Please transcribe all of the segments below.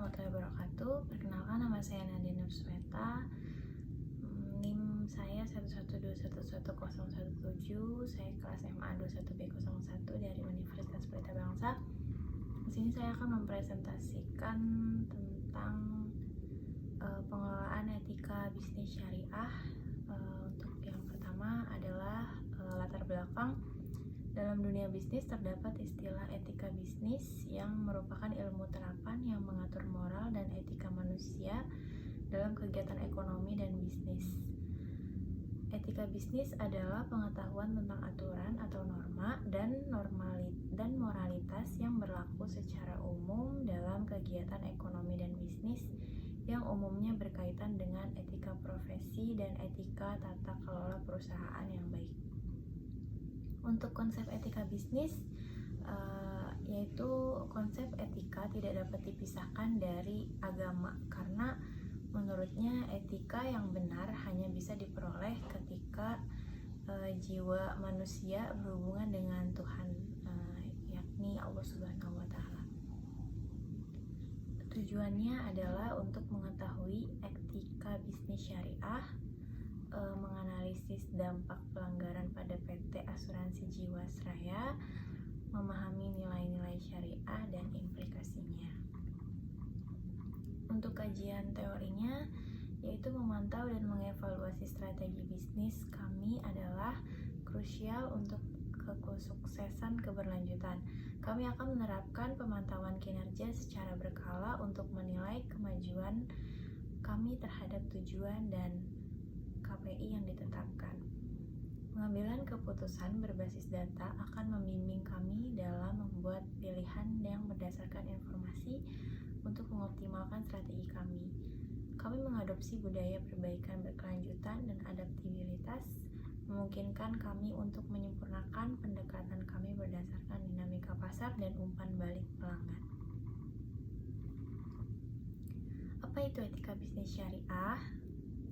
warahmatullahi wabarakatuh. Perkenalkan, nama saya Nadia Nursweta. NIM saya 112111017. Saya kelas MA 21B01 dari Universitas Pelita Bangsa. Di sini saya akan mempresentasikan tentang pengelolaan etika bisnis syariah. Untuk yang pertama adalah latar belakang. Dalam dunia bisnis terdapat istilah etika bisnis yang merupakan ilmu terapan yang mengatur moral dan etika manusia dalam kegiatan ekonomi dan bisnis. Etika bisnis adalah pengetahuan tentang aturan atau norma dan moralitas yang berlaku secara umum dalam kegiatan ekonomi dan bisnis yang umumnya berkaitan dengan etika profesi dan etika tata kelola perusahaan yang baik. Untuk konsep etika bisnis, yaitu konsep etika tidak dapat dipisahkan dari agama, karena menurutnya etika yang benar hanya bisa diperoleh ketika jiwa manusia berhubungan dengan Tuhan, yakni Allah Subhanahu wa Ta'ala. Tujuannya adalah untuk mengetahui etika bisnis syariah, menganalisis dampak pelanggaran pada PT Asuransi Jiwasraya, memahami nilai-nilai syariah dan implikasinya. Untuk kajian teorinya, yaitu memantau dan mengevaluasi strategi bisnis kami adalah krusial untuk kesuksesan keberlanjutan. Kami akan menerapkan pemantauan kinerja secara berkala untuk menilai kemajuan kami terhadap tujuan dan KPI yang ditetapkan. Pengambilan keputusan berbasis data akan membimbing kami dalam membuat pilihan yang berdasarkan informasi untuk mengoptimalkan strategi kami. Kami mengadopsi budaya perbaikan berkelanjutan dan adaptabilitas, memungkinkan kami untuk menyempurnakan pendekatan kami berdasarkan dinamika pasar dan umpan balik pelanggan. Apa itu etika bisnis syariah?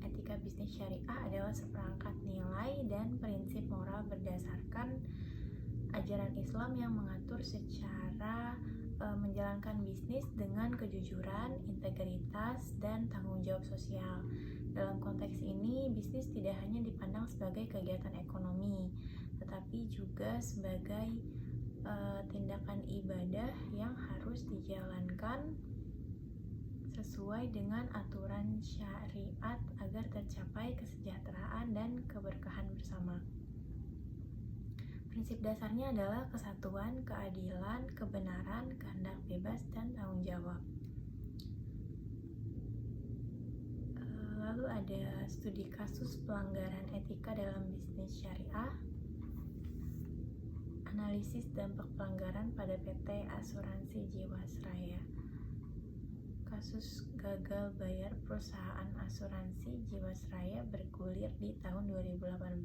Etika bisnis syariah adalah seperangkat nilai dan prinsip moral berdasarkan ajaran Islam yang mengatur secara menjalankan bisnis dengan kejujuran, integritas, dan tanggung jawab sosial. Dalam konteks ini, bisnis tidak hanya dipandang sebagai kegiatan ekonomi, tetapi juga sebagai tindakan ibadah yang harus dijalankan sesuai dengan aturan syariat agar tercapai kesejahteraan dan keberkahan bersama. Prinsip dasarnya adalah kesatuan, keadilan, kebenaran, kehendak bebas, dan tanggung jawab. Lalu ada studi kasus pelanggaran etika dalam bisnis syariah, analisis dampak pelanggaran pada PT Asuransi Jiwasraya. Kasus gagal bayar perusahaan asuransi Jiwasraya bergulir di tahun 2018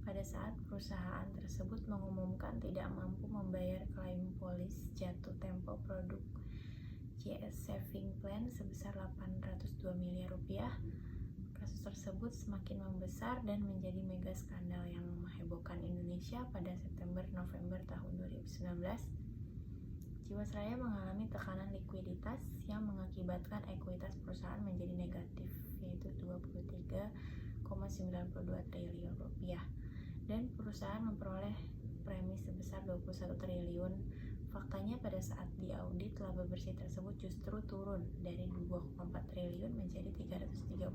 pada saat perusahaan tersebut mengumumkan tidak mampu membayar klaim polis jatuh tempo produk JS Saving Plan sebesar 802 miliar rupiah. Kasus tersebut semakin membesar dan menjadi mega skandal yang menghebohkan Indonesia pada September-November tahun 2019. Jiwasraya mengalami tekanan likuiditas yang mengakibatkan ekuitas perusahaan menjadi negatif, yaitu 23,92 triliun rupiah, dan perusahaan memperoleh premi sebesar 21 triliun. Faktanya pada saat diaudit laba bersih tersebut justru turun dari 2,4 triliun menjadi 333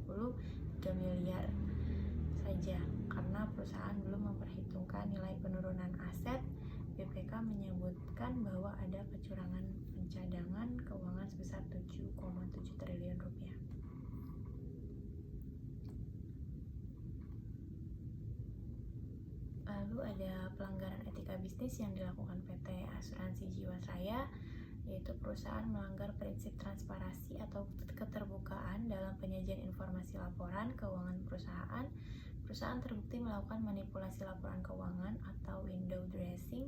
miliar saja, karena perusahaan belum memperhitungkan nilai penurunan aset. BPK menyebutkan bahwa ada kecurangan pencadangan keuangan sebesar 7,7 triliun rupiah. Lalu ada pelanggaran etika bisnis yang dilakukan PT Asuransi Jiwasraya, yaitu perusahaan melanggar prinsip transparansi atau keterbukaan dalam penyajian informasi laporan keuangan perusahaan. Perusahaan terbukti melakukan manipulasi laporan keuangan atau window dressing.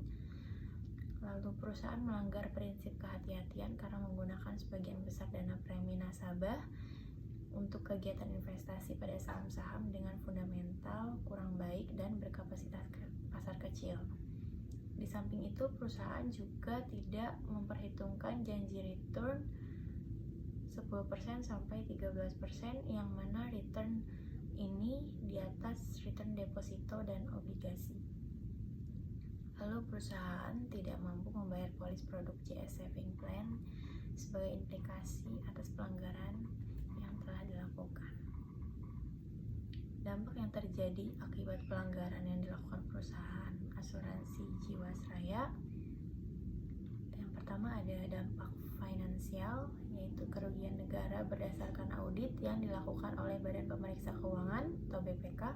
Lalu perusahaan melanggar prinsip kehati-hatian karena menggunakan sebagian besar dana premi nasabah untuk kegiatan investasi pada saham-saham dengan fundamental kurang baik dan berkapasitas pasar kecil. Di samping itu, perusahaan juga tidak memperhitungkan janji return 10% sampai 13%, yang mana return ini di atas return deposito dan obligasi. Lalu perusahaan tidak mampu membayar polis produk JS Saving Plan sebagai implikasi atas pelanggaran yang telah dilakukan. Dampak yang terjadi akibat pelanggaran yang dilakukan perusahaan asuransi Jiwasraya. Yang pertama ada dampak finansial, yaitu kerugian negara berdasarkan audit yang dilakukan oleh Badan Pemeriksa Keuangan atau BPK.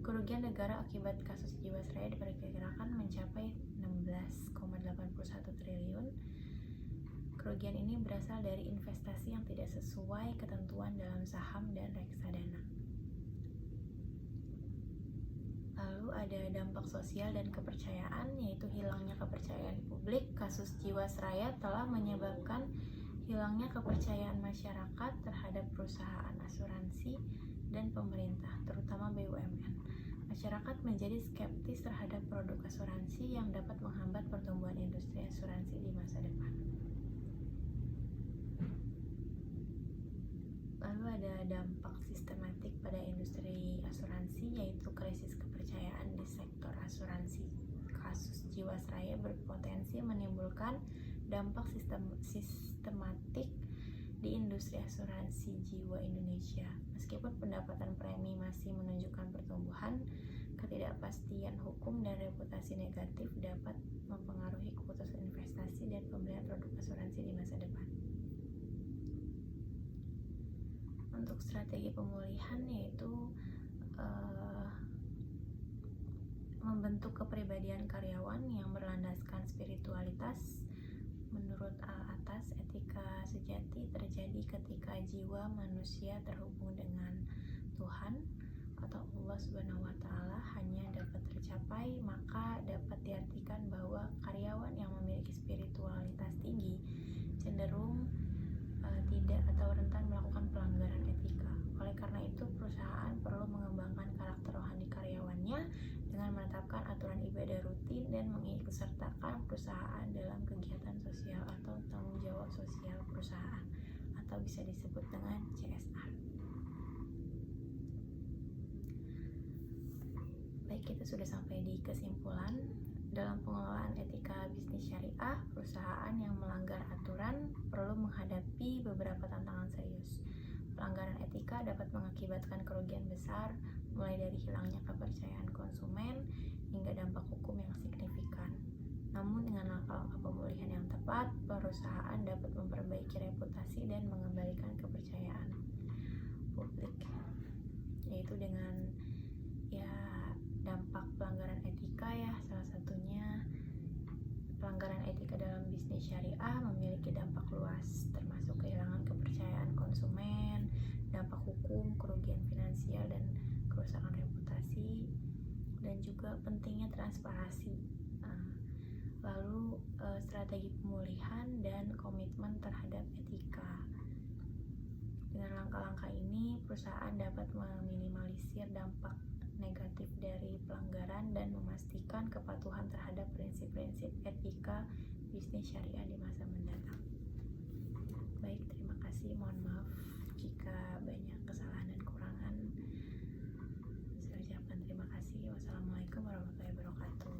Kerugian negara akibat kasus Jiwasraya diperkirakan mencapai 16,81 triliun. Kerugian ini berasal dari investasi yang tidak sesuai ketentuan dalam saham dan reksadana. Lalu ada dampak sosial dan kepercayaan, yaitu hilangnya kepercayaan publik. Kasus Jiwasraya telah menyebabkan hilangnya kepercayaan masyarakat terhadap perusahaan asuransi dan pemerintah, terutama BUMN. Masyarakat menjadi skeptis terhadap produk asuransi yang dapat menghambat pertumbuhan industri asuransi di masa depan. Lalu ada dampak sistematik pada industri asuransi, yaitu krisis kepercayaan di sektor asuransi. Kasus Jiwasraya berpotensi menimbulkan dampak sistematik di industri asuransi jiwa Indonesia. Meskipun pendapatan premi masih menunjukkan pertumbuhan, ketidakpastian hukum dan reputasi negatif dapat mempengaruhi keputusan investasi dan pembelian produk asuransi di masa depan. Untuk strategi pemulihan, yaitu membentuk kepribadian karyawan yang berlandaskan spiritualitas. Menurut Al-Atas, etika sejati terjadi ketika jiwa manusia terhubung dengan Tuhan atau Allah Subhanahu wa Ta'ala hanya dapat tercapai, maka dapat diartikan bahwa karyawan yang memiliki spiritualitas tinggi cenderung tidak atau rentan melakukan pelanggaran etika. Oleh karena itu, perusahaan perlu mengembangkan karakter rohani karyawannya dengan menetapkan aturan ibadah rutin dan mengikutsertakan perusahaan dalam kegiatan sosial atau tanggung jawab sosial perusahaan, atau bisa disebut dengan CSR. Baik, kita sudah sampai di kesimpulan. Dalam pengelolaan etika bisnis syariah, perusahaan yang melanggar aturan perlu menghadapi beberapa tantangan serius. Pelanggaran etika dapat mengakibatkan kerugian besar, mulai dari hilangnya kepercayaan konsumen hingga dampak hukum yang signifikan. Namun dengan langkah-langkah pemulihan yang tepat, perusahaan dapat memperbaiki reputasi dan mengembalikan kepercayaan publik, yaitu dengan dampak pelanggaran etika salah satunya pelanggaran etika dalam bisnis syariah memiliki dampak luas, termasuk kehilangan kepercayaan konsumen, dampak hukum, kerugian finansial dan kerusakan reputasi, dan juga pentingnya transparansi. Lalu strategi pemulihan dan komitmen terhadap etika. Dengan langkah-langkah ini, perusahaan dapat meminimalisir dampak negatif dari pelanggaran dan memastikan kepatuhan terhadap prinsip-prinsip etika bisnis syariah di masa mendatang. Baik, terima kasih. Mohon maaf jika banyak kesalahan dan kekurangan. Saya ucapkan terima kasih. Wassalamualaikum warahmatullahi wabarakatuh.